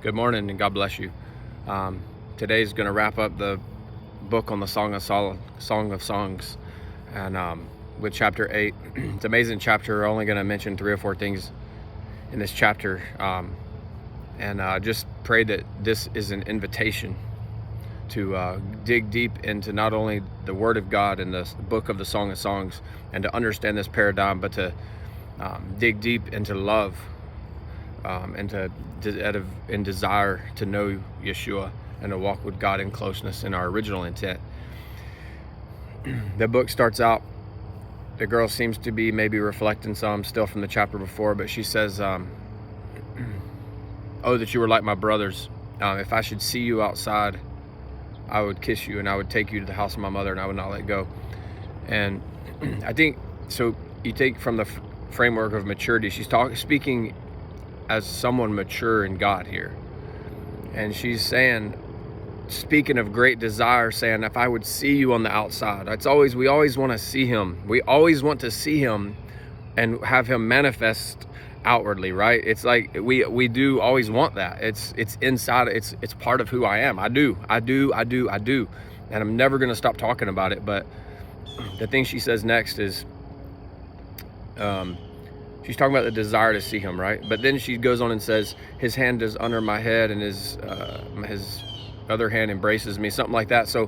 Good morning and God bless you. Today's going to wrap up the book on the Song of Songs, and with chapter 8. It's an amazing chapter. We're only going to mention 3 or 4 things in this chapter, and just pray that this is an invitation to dig deep into not only the Word of God and the book of the Song of Songs and to understand this paradigm, but to dig deep into love and in desire to know Yeshua and to walk with God in closeness in our original intent. The book starts out, the girl seems to be maybe reflecting some still from the chapter before, but she says, oh, that you were like my brothers. If I should see you outside, I would kiss you and I would take you to the house of my mother and I would not let go. And I think, so you take from the framework of maturity, she's speaking as someone mature in God here. And she's saying, speaking of great desire, saying, if I would see you on the outside, we always want to see him. We always want to see him and have him manifest outwardly, right? It's like we do always want that. It's inside, it's part of who I am. I do. And I'm never going to stop talking about it. But the thing she says next is, she's talking about the desire to see him, right? But then she goes on and says, his hand is under my head and his other hand embraces me, something like that. So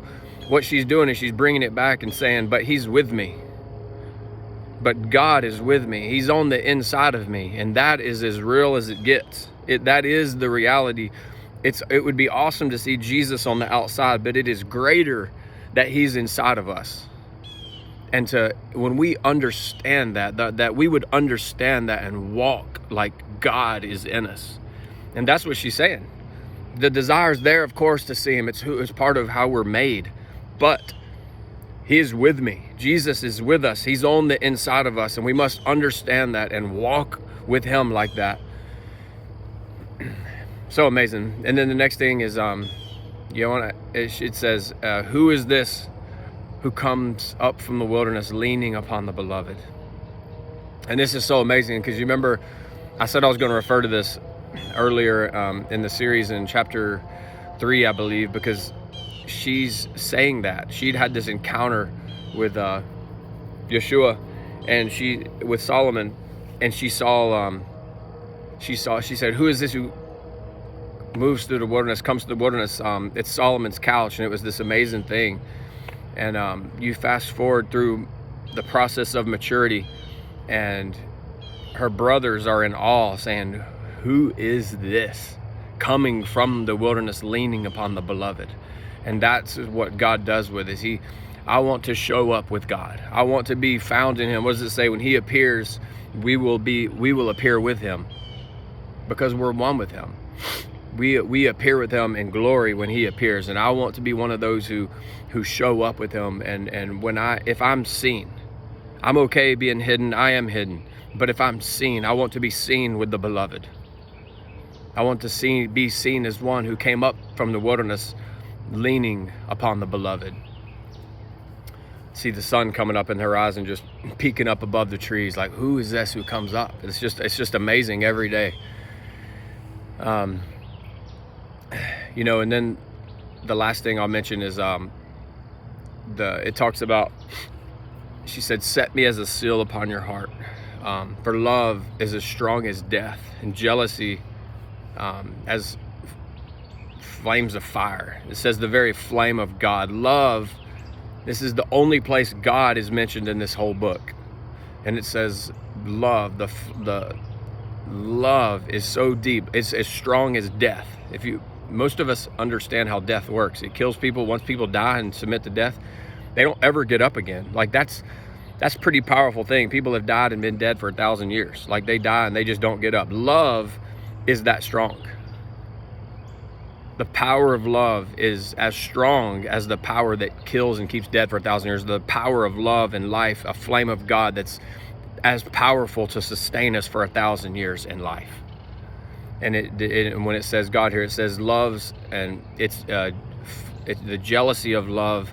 what she's doing is she's bringing it back and saying, but he's with me. But God is with me. He's on the inside of me. And that is as real as it gets. That is the reality. It would be awesome to see Jesus on the outside, but it is greater that he's inside of us. And when we understand that we would understand that and walk like God is in us. And that's what she's saying. The desire is there, of course, to see him. It's part of how we're made. But he is with me. Jesus is with us. He's on the inside of us. And we must understand that and walk with him like that. So amazing. And then the next thing is, it says, who is this who comes up from the wilderness leaning upon the beloved? And this is so amazing because you remember I said I was going to refer to this earlier in the series in chapter 3, I believe, because she's saying that she'd had this encounter with Yeshua and with Solomon, and she said, who is this who moves through the wilderness, comes to the wilderness? It's Solomon's couch. And it was this amazing thing. And you fast forward through the process of maturity, and her brothers are in awe, saying, who is this coming from the wilderness leaning upon the beloved? And that's what God does with us. I want to show up with God. I want to be found in him. What does it say? When he appears, we will appear with him, because we're one with him. We appear with him in glory when he appears. And I want to be one of those who show up with him. And if I'm seen, I'm okay being hidden. I am hidden. But if I'm seen, I want to be seen with the beloved. I want to be seen as one who came up from the wilderness leaning upon the beloved. See the sun coming up in the horizon, just peeking up above the trees. Like, who is this who comes up? It's just amazing every day. And then the last thing I'll mention is it talks about, she said, set me as a seal upon your heart. For love is as strong as death, and jealousy as flames of fire. It says the very flame of God. Love, this is the only place God is mentioned in this whole book. And it says love, the love is so deep. It's as strong as death. Most of us understand how death works. It kills people. Once people die and submit to death, they don't ever get up again. Like that's a pretty powerful thing. People have died and been dead for 1,000 years. Like they die and they just don't get up. Love is that strong. The power of love is as strong as the power that kills and keeps dead for 1,000 years. The power of love and life, a flame of God that's as powerful to sustain us for 1,000 years in life. And when it says God here, it says loves, and it's the jealousy of love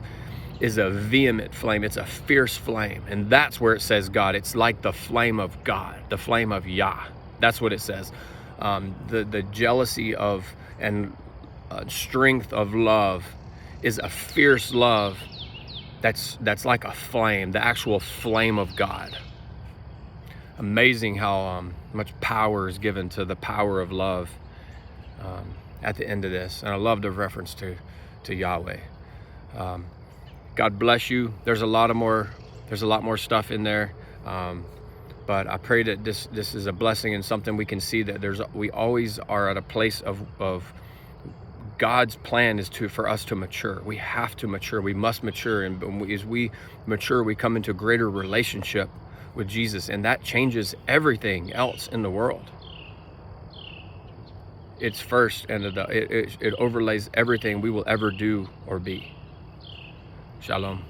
is a vehement flame. It's a fierce flame. And that's where it says God. It's like the flame of God, the flame of Yah. That's what it says. The jealousy of and strength of love is a fierce love that's like a flame, the actual flame of God. Amazing how much power is given to the power of love at the end of this. And I love the reference to Yahweh. God bless you. There's a lot more stuff in there. But I pray that this is a blessing and something we can see that we always are at a place of God's plan is for us to mature. We have to mature. We must mature. And as we mature, we come into a greater relationship with Jesus, and that changes everything else in the world. It's first, and it overlays everything we will ever do or be. Shalom.